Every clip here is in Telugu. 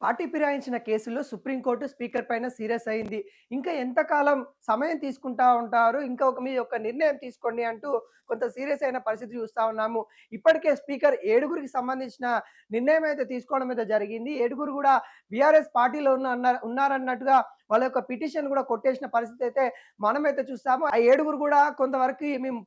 పార్టీ ఫిరాయించిన కేసులో సుప్రీంకోర్టు స్పీకర్ పైన సీరియస్ అయింది. ఇంకా ఎంతకాలం సమయం తీసుకుంటా ఉంటారు? ఇంకా మీ యొక్క నిర్ణయం తీసుకోండి అంటూ కొంత సీరియస్ అయిన పరిస్థితి చూస్తా ఉన్నాము. ఇప్పటికే స్పీకర్ ఏడుగురికి సంబంధించిన నిర్ణయం అయితే తీసుకోవడం అయితే జరిగింది. ఏడుగురు గూడా బీఆర్ఎస్ పార్టీలో ఉన్నారన్నట్టుగా వాళ్ళ యొక్క పిటిషన్ గూడా కొట్టేసిన పరిస్థితి అయితే మనమైతే చూస్తాము. ఆ ఏడుగురు గూడా కొంతవరకి మేము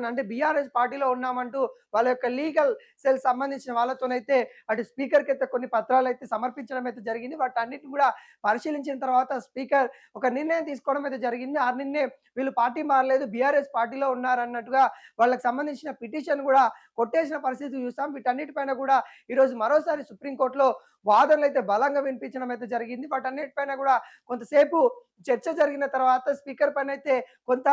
అంటే బీఆర్ఎస్ పార్టీలో ఉన్నామంటూ వాళ్ళ యొక్క లీగల్ సెల్ సంబంధించిన వాళ్ళతోనైతే అటు స్పీకర్‌కి అయితే కొన్ని పత్రాలైతే సమర్పించడం అయితే జరిగింది. వాటన్నిటిని కూడా పరిశీలించిన తర్వాత స్పీకర్ ఒక నిర్ణయం తీసుకోవడం అయితే జరిగింది. ఆ నిర్ణయం వీళ్ళు పార్టీ మారలేదు, బీఆర్ఎస్ పార్టీలో ఉన్నారన్నట్టుగా వాళ్ళకి సంబంధించిన పిటిషన్ కూడా కొట్టేసిన పరిస్థితి చూసాం. వీటన్నిటిపైన కూడా ఈరోజు మరోసారి సుప్రీంకోర్టులో వాదనలైతే బలంగా వినిపించడం అయితే జరిగింది. వాటన్నిటిపైన కూడా కొంతసేపు చర్చ జరిగిన తర్వాత స్పీకర్ పైనైతే కొంత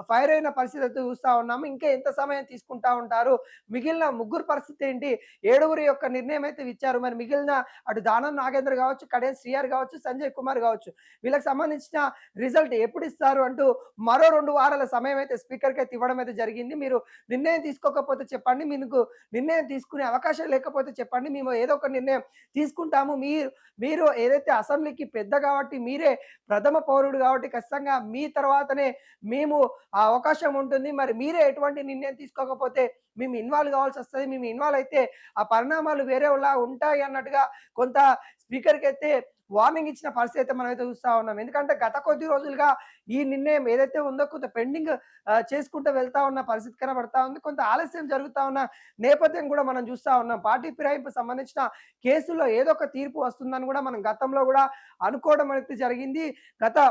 ఫైర్ అయిన పరిస్థితి అయితే చూస్తా ఉన్నాము. ఇంకా ఎంత సమయం తీసుకుంటా ఉంటారు? మిగిలిన ముగ్గురు పరిస్థితి ఏంటి? ఏడుగురి యొక్క నిర్ణయం అయితే ఇచ్చారు. మరి మిగిలిన అటు దానం నాగేంద్ర కావచ్చు, కడియం శ్రీహరి కావచ్చు, సంజయ్ కుమార్ కావచ్చు. వీళ్ళకి సంబంధించిన రిజల్ట్ ఎప్పుడు ఇస్తారు అంటూ మరో 2 వారాల సమయం అయితే స్పీకర్‌కి అయితే ఇవ్వడం అయితే జరిగింది. మీరు నిర్ణయం తీసుకోకపోతే చెప్పండి. మీకు నిర్ణయం తీసుకునే అవకాశం లేకపోతే చెప్పండి. మేము ఏదో ఒక నిర్ణయం తీసుకుంటాము. మీరు ఏదైతే అసెంబ్లీకి పెద్ద కాబట్టి మీరే ప్రథమ పౌరుడు కాబట్టి ఖచ్చితంగా మీ తర్వాతనే మేము ఆ అవకాశం ఉంటుంది. మరి మీరే ఎటువంటి నిర్ణయం తీసుకోకపోతే మేము ఇన్వాల్వ్ కావాల్సొస్తది. మేము ఇన్వాల్వ్ అయితే ఆ పరిణామాలు వేరేలా ఉంటాయి అన్నట్టుగా కొంత స్పీకర్‌కైతే వార్నింగ్ ఇచ్చిన పరిస్థితి అయితే మనమైతే చూస్తా ఉన్నాం. ఎందుకంటే గత కొద్ది రోజులుగా ఈ నిర్ణయం ఏదైతే ఉందో కొంత పెండింగ్ చేసుకుంటూ వెళ్తా ఉన్న పరిస్థితి కనబడతా ఉంది. కొంత ఆలస్యం జరుగుతా ఉన్న నేపథ్యం కూడా మనం చూస్తా ఉన్నాం. పార్టీ ఫిరాయింపుకు సంబంధించిన కేసుల్లో ఏదో ఒక తీర్పు వస్తుందని కూడా మనం గతంలో కూడా అనుకోవడం అనేది జరిగింది.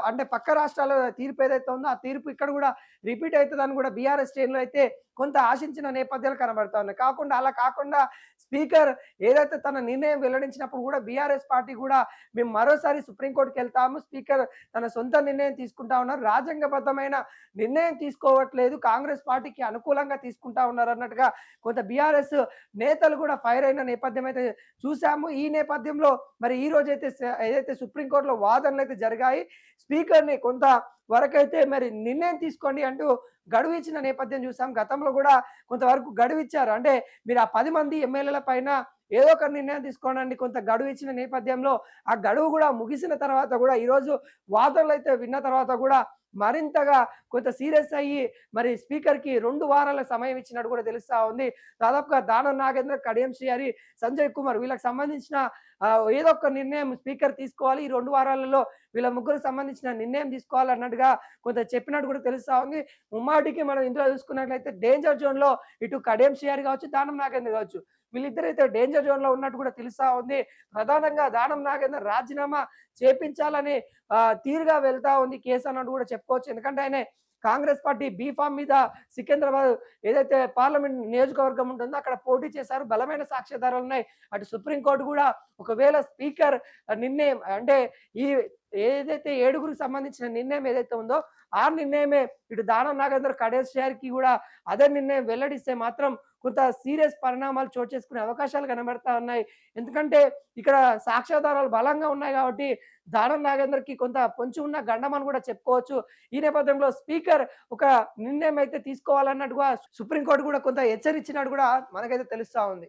అంటే పక్క రాష్ట్రాల తీర్పు ఏదైతే ఉందో ఆ తీర్పు ఇక్కడ కూడా రిపీట్ అయితదని కూడా బీఆర్ఎస్ శ్రేణులు అయితే కొంత ఆశించిన నేపథ్యాలు కనబడతా ఉన్నాయి. అలా కాకుండా స్పీకర్ ఏదైతే తన నిర్ణయం వెల్లడించినప్పుడు కూడా బీఆర్ఎస్ పార్టీ కూడా మేము మరోసారి సుప్రీంకోర్టుకెళ్తాము. స్పీకర్ తన సొంత నిర్ణయం తీసుకుంటా ఉన్నారు. రాజ్యాంగబద్ధమైన నిర్ణయం తీసుకోవట్లేదు. కాంగ్రెస్ పార్టీకి అనుకూలంగా తీసుకుంటా ఉన్నారన్నట్టుగా కొంత బీఆర్ఎస్ నేతలు కూడా ఫైర్ అయిన నేపథ్యం అయితే చూసాము. ఈ నేపథ్యంలో మరి ఈ రోజైతే ఏదైతే సుప్రీంకోర్టులో వాదనలైతే జరిగాయి. స్పీకర్‌ని కొంత వరకైతే మరి నిర్ణయం తీసుకోండి అంటూ గడువు ఇచ్చిన నేపథ్యం చూసాం. గతంలో కూడా కొంతవరకు గడువిచ్చారు. అంటే మీరు ఆ 10 మంది ఎమ్మెల్యేల పైన ఏదో ఒక నిర్ణయం తీసుకోండి కొంత గడువు ఇచ్చిన నేపథ్యంలో ఆ గడువు కూడా ముగిసిన తర్వాత కూడా ఈరోజు వాదనలైతే విన్న తర్వాత కూడా మరింతగా కొంత సీరియస్ అయ్యి మరి స్పీకర్‌కి 2 వారాల సమయం ఇచ్చినట్టు కూడా తెలుస్తా ఉంది. దాదాపుగా దానం నాగేంద్ర, కడియం శ్రీహరి, సంజయ్ కుమార్ వీళ్ళకి సంబంధించిన ఏదో ఒక నిర్ణయం స్పీకర్ తీసుకోవాలి. ఈ 2 వారాలలో వీళ్ళ ముగ్గురికి సంబంధించిన నిర్ణయం తీసుకోవాలన్నట్టుగా కొంత చెప్పినట్టు కూడా తెలుస్తా ఉంది. ముమ్మాటికి మనం ఇందులో చూసుకున్నట్లయితే డేంజర్ జోన్‌లో ఇటు కడియం శ్రీహరి కావచ్చు, దానం నాగేంద్ర కావచ్చు. వీళ్ళిద్దరైతే డేంజర్ జోన్‌లో ఉన్నట్టు కూడా తెలుస్తా ఉంది. ప్రధానంగా దానం నాగేంద్ర రాజీనామా చేపించాలని తీరుగా వెళ్తా ఉంది కేసు అన్నట్టు కూడా చెప్పుకోవచ్చు. ఎందుకంటే ఆయన కాంగ్రెస్ పార్టీ బీఫామ్ మీద సికింద్రాబాద్ ఏదైతే పార్లమెంట్ నియోజకవర్గం ఉంటుందో అక్కడ పోటీ చేశారు. బలమైన సాక్ష్యాధారాలున్నాయి. అటు సుప్రీంకోర్టు కూడా ఒకవేళ స్పీకర్ నిర్ణయం అంటే ఈ ఏదైతే ఏడుగురికి సంబంధించిన నిర్ణయం ఏదైతే ఉందో ఆ నిర్ణయమే ఇటు దానం నాగేంద్ర, కడియం శ్రీహరికి కూడా అదే నిర్ణయం వెల్లడిస్తే మాత్రం కొంత సీరియస్ పరిణామాలు చోటు చేసుకునే అవకాశాలు కనబడతా ఉన్నాయి. ఎందుకంటే ఇక్కడ సాక్ష్యాధారాలు బలంగా ఉన్నాయి కాబట్టి దానం నాగేంద్రకి కొంత పొంచి ఉన్న గండం అని కూడా చెప్పుకోవచ్చు. ఈ నేపథ్యంలో స్పీకర్ ఒక నిర్ణయం అయితే తీసుకోవాలన్నట్టుగా సుప్రీంకోర్టు కూడా కొంత హెచ్చరించినట్టు కూడా మనకైతే తెలుస్తా ఉంది.